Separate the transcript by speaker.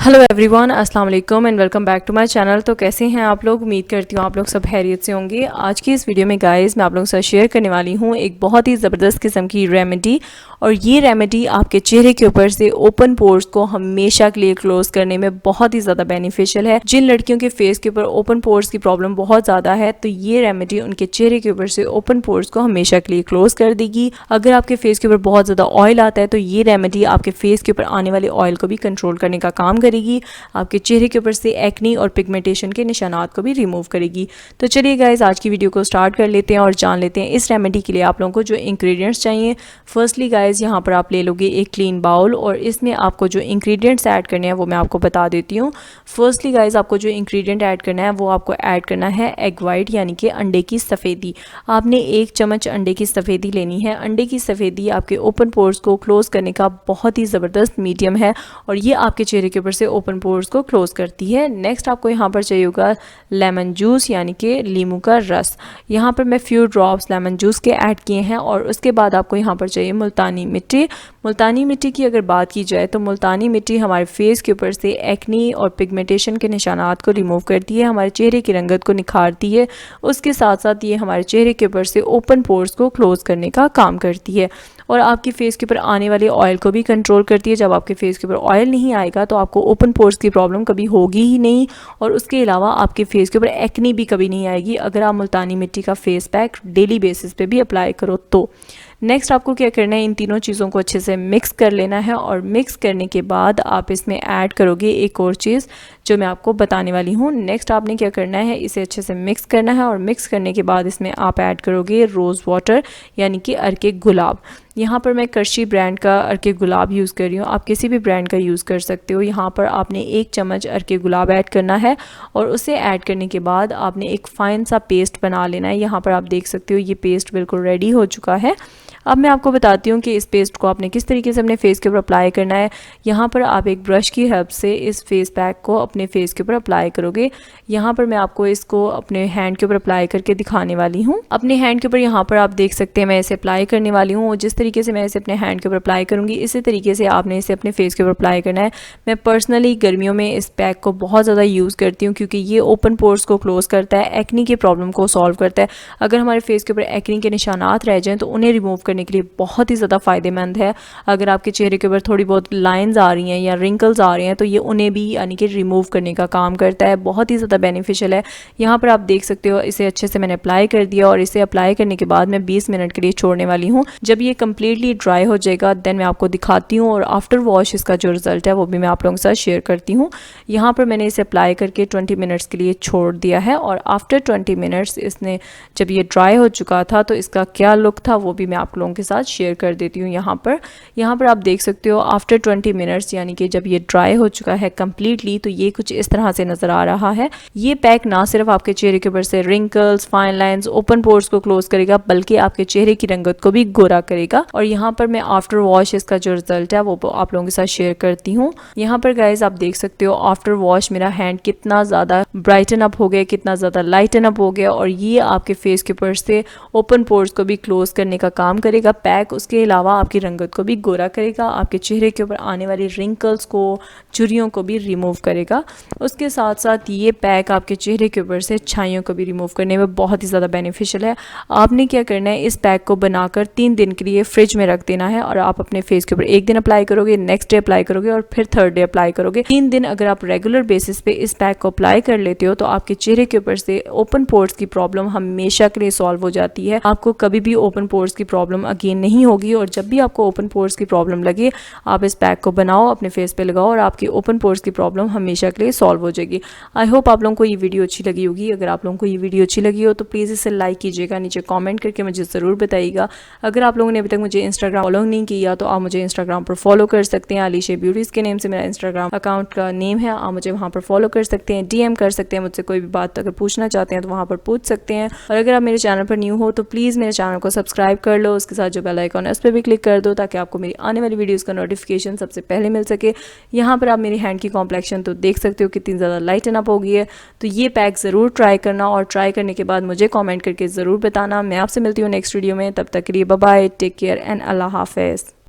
Speaker 1: Hello everyone, अस्सलाम वालेकुम and welcome back to my channel. तो कैसे हैं आप लोग? उम्मीद करती हूँ आप लोग सब खैरियत से होंगे। आज की इस वीडियो में गाइस मैं आप लोगों के साथ शेयर करने वाली हूँ एक बहुत ही ज़बरदस्त किस्म की रेमेडी। और ये रेमेडी आपके चेहरे के ऊपर से ओपन पोर्स को हमेशा के लिए क्लोज करने में बहुत ही ज़्यादा बेनिफिशियल है। जिन लड़कियों के फेस के ऊपर ओपन पोर्स की प्रॉब्लम बहुत ज़्यादा है तो ये रेमेडी उनके चेहरे के ऊपर से ओपन पोर्स को हमेशा के लिए क्लोज कर देगी। अगर आपके फेस के ऊपर बहुत ज़्यादा ऑयल आता है तो ये रेमेडी आपके फेस के ऊपर आने वाले ऑयल को भी कंट्रोल करने का काम करेगी। आपके चेहरे के ऊपर से एक्नी और पिगमेंटेशन के निशानात को भी रिमूव करेगी। तो चलिए गाइज आज की वीडियो को स्टार्ट कर लेते हैं और जान लेते हैं इस रेमेडी के लिए आप लोगों को जो इंग्रेडिएंट्स चाहिए। फर्स्टली गाइज यहाँ पर आप ले लोगे एक क्लीन बाउल और इसमें आपको जो इंग्रेडिएंट्स ऐड करने हैं वो मैं आपको बता देती हूँ। फर्स्टली गाइज आपको जो इंग्रेडिएंट ऐड करना है वो आपको ऐड करना है एग वाइट यानी कि अंडे की सफ़ेदी। आपने 1 चम्मच अंडे की सफ़ेदी लेनी है। अंडे की सफ़ेदी आपके ओपन पोर्स को क्लोज करने का बहुत ही ज़बरदस्त मीडियम है और ये आपके चेहरे के ऊपर से ओपन पोर्स को क्लोज करती है। नेक्स्ट आपको यहाँ पर चाहिए होगा लेमन जूस यानी कि लीमू का रस। यहाँ पर मैं फ्यू ड्रॉप्स लेमन जूस के ऐड किए हैं। और उसके बाद आपको यहाँ पर चाहिए मुल्तानी मिट्टी। मुल्तानी मिट्टी की अगर बात की जाए तो मुल्तानी मिट्टी हमारे फेस के ऊपर से एक्नी और पिगमेंटेशन के निशानात को रिमूव करती है, हमारे चेहरे की रंगत को निखारती है। उसके साथ साथ ये हमारे चेहरे के ऊपर से ओपन पोर्स को क्लोज करने का काम करती है और आपकी फेस के ऊपर आने वाले ऑयल को भी कंट्रोल करती है। जब आपके फेस के ऊपर ऑयल नहीं आएगा तो आपको ओपन पोर्स की प्रॉब्लम कभी होगी ही नहीं और उसके अलावा आपके फेस के ऊपर एक्नी भी कभी नहीं आएगी अगर आप मुल्तानी मिट्टी का फेस पैक डेली बेसिस पे भी अप्लाई करो तो। नेक्स्ट आपको क्या करना है, इन तीनों चीज़ों को अच्छे से मिक्स कर लेना है और मिक्स करने के बाद आप इसमें ऐड करोगे एक और चीज़ जो मैं आपको बताने वाली हूँ। नेक्स्ट आपने क्या करना है, इसे अच्छे से मिक्स करना है और मिक्स करने के बाद इसमें आप ऐड करोगे रोज़ वाटर यानी कि अर्के गुलाब। यहाँ पर मैं कर्शी ब्रांड का अर्के गुलाब यूज़ कर रही हूँ, आप किसी भी ब्रांड का यूज़ कर सकते हो। यहाँ पर आपने 1 चम्मच अर्के गुलाब ऐड करना है और उसे ऐड करने के बाद आपने एक फ़ाइन सा पेस्ट बना लेना है। यहाँ पर आप देख सकते हो ये पेस्ट बिल्कुल रेडी हो चुका है। अब मैं आपको बताती हूँ कि इस पेस्ट को आपने किस तरीके से अपने फेस के ऊपर अप्लाई करना है। यहाँ पर आप एक ब्रश की हेल्प से इस फेस पैक को अपने फेस के ऊपर अप्लाई करोगे। यहाँ पर मैं आपको इसको अपने हैंड के ऊपर अप्लाई करके दिखाने वाली हूँ। अपने हैंड के ऊपर यहाँ पर आप देख सकते हैं मैं इसे अप्लाई करने वाली हूँ। जिस तरीके से मैं इसे अपने हैंड के ऊपर अप्लाई करूँगी इसी तरीके से आपने इसे अपने फेस के ऊपर अप्लाई करना है। मैं पर्सनली गर्मियों में इस पैक को बहुत ज़्यादा यूज़ करती हूँ क्योंकि ये ओपन पोर्स को क्लोज करता है, एक्नी की प्रॉब्लम को सॉल्व करता है। अगर हमारे फेस के ऊपर एक्नी के निशानात रह जाएँ तो उन्हें रिमूव करने के लिए बहुत ही ज़्यादा फ़ायदेमंद है। अगर आपके चेहरे के ऊपर थोड़ी बहुत लाइंस आ रही हैं या रिंकल्स आ रही हैं तो ये उन्हें भी यानी कि रिमूव करने का काम करता है, बहुत ही ज़्यादा बेनिफिशियल है। यहाँ पर आप देख सकते हो इसे अच्छे से मैंने अप्लाई कर दिया और इसे अप्लाई करने के बाद मैं 20 मिनट के लिए छोड़ने वाली हूँ। जब ये कम्प्लीटली ड्राई हो जाएगा देन मैं आपको दिखाती हूँ और आफ्टर वॉश इसका जो रिज़ल्ट है वो भी मैं आप लोगों के साथ शेयर करती हूँ। यहाँ पर मैंने इसे अप्लाई करके 20 मिनट्स के लिए छोड़ दिया है और आफ्टर 20 मिनट्स इसने जब ये ड्राई हो चुका था तो इसका क्या लुक था वो भी मैं आप लोगों के साथ शेयर कर देती हूँ। यहाँ पर आप देख सकते हो आफ्टर 20 मिनट्स यानी कि जब ये ड्राई हो चुका है कम्प्लीटली तो ये कुछ इस तरह से नज़र आ रहा है। ये पैक ना सिर्फ आपके चेहरे के ऊपर से wrinkles, fine lines, open pores को क्लोज करेगा बल्कि आपके चेहरे की रंगत को भी गोरा करेगा। और यहाँ पर मैं आफ्टर वॉश इसका जो रिजल्ट है वो आप लोगों के साथ शेयर करती हूँ। यहाँ पर गाइज आप देख सकते हो आफ्टर वॉश मेरा हैंड कितना ज़्यादा ब्राइटन अप हो गया, कितना ज़्यादा लाइटन अप हो गया और ये आपके फेस के ऊपर से ओपन पोर्स को भी क्लोज करने का काम करेगा पैक। उसके अलावा आपकी रंगत को भी गोरा करेगा, आपके चेहरे के ऊपर आने वाली रिंकल्स को, झुर्रियों को भी रिमूव करेगा। उसके साथ साथ ये पैक आपके चेहरे के ऊपर से छाइयों को भी रिमूव करने में बहुत ही ज़्यादा बेनिफिशियल है। आपने क्या करना है, इस पैक को बनाकर 3 दिन के लिए फ्रिज में रख देना है और आप अपने फेस के ऊपर एक दिन अप्लाई करोगे, नेक्स्ट डे अप्लाई करोगे और फिर 3rd डे अप्लाई करोगे। 3 दिन अगर आप रेगुलर बेसिस पे इस पैक को अप्लाई कर लेते हो तो आपके चेहरे के ऊपर से ओपन पोर्स की प्रॉब्लम हमेशा के लिए सॉल्व हो जाती है। आपको कभी भी ओपन पोर्स की प्रॉब्लम अगेन नहीं होगी और जब भी आपको ओपन पोर्स की प्रॉब्लम लगे आप इस पैक को बनाओ, अपने फेस पे लगाओ और आपकी ओपन पोर्स की प्रॉब्लम हमेशा के लिए सॉल्व हो जाएगी। आई होप आप लोगों को ये वीडियो अच्छी लगी होगी। अगर आप लोगों को ये वीडियो अच्छी लगी हो तो प्लीज़ इसे लाइक कीजिएगा, नीचे कमेंट करके मुझे ज़रूर बताइएगा। अगर आप लोगों ने अभी तक मुझे इंस्टाग्राम फॉलो नहीं किया तो आप मुझे इंस्टाग्राम पर फॉलो कर सकते हैं। अलीशा ब्यूटीज़ के नेम से मेरा इंस्टाग्राम अकाउंट का नेम है, आप मुझे वहाँ पर फॉलो कर सकते हैं, DM कर सकते हैं, मुझसे कोई भी बात अगर पूछना चाहते हैं तो वहाँ पर पूछ सकते हैं। और अगर आप मेरे चैनल पर न्यू हो तो प्लीज़ मेरे चैनल को सब्सक्राइब कर लो, उसके साथ जो बेल आइकन है उस पर भी क्लिक कर दो ताकि आपको मेरी आने वाली वीडियोज़ का नोटिफिकेशन सबसे पहले मिल सके। यहाँ पर आप मेरी हैंड की कॉम्प्लेक्शन तो देख सकते हो कितनी ज़्यादा लाइटन अप हो गई है। तो ये पैक ज़रूर ट्राई करना और ट्राई करने के बाद मुझे कमेंट करके ज़रूर बताना। मैं आपसे मिलती हूँ नेक्स्ट वीडियो में, तब तक के लिए bye bye, take care and अल्लाह हाफिज़।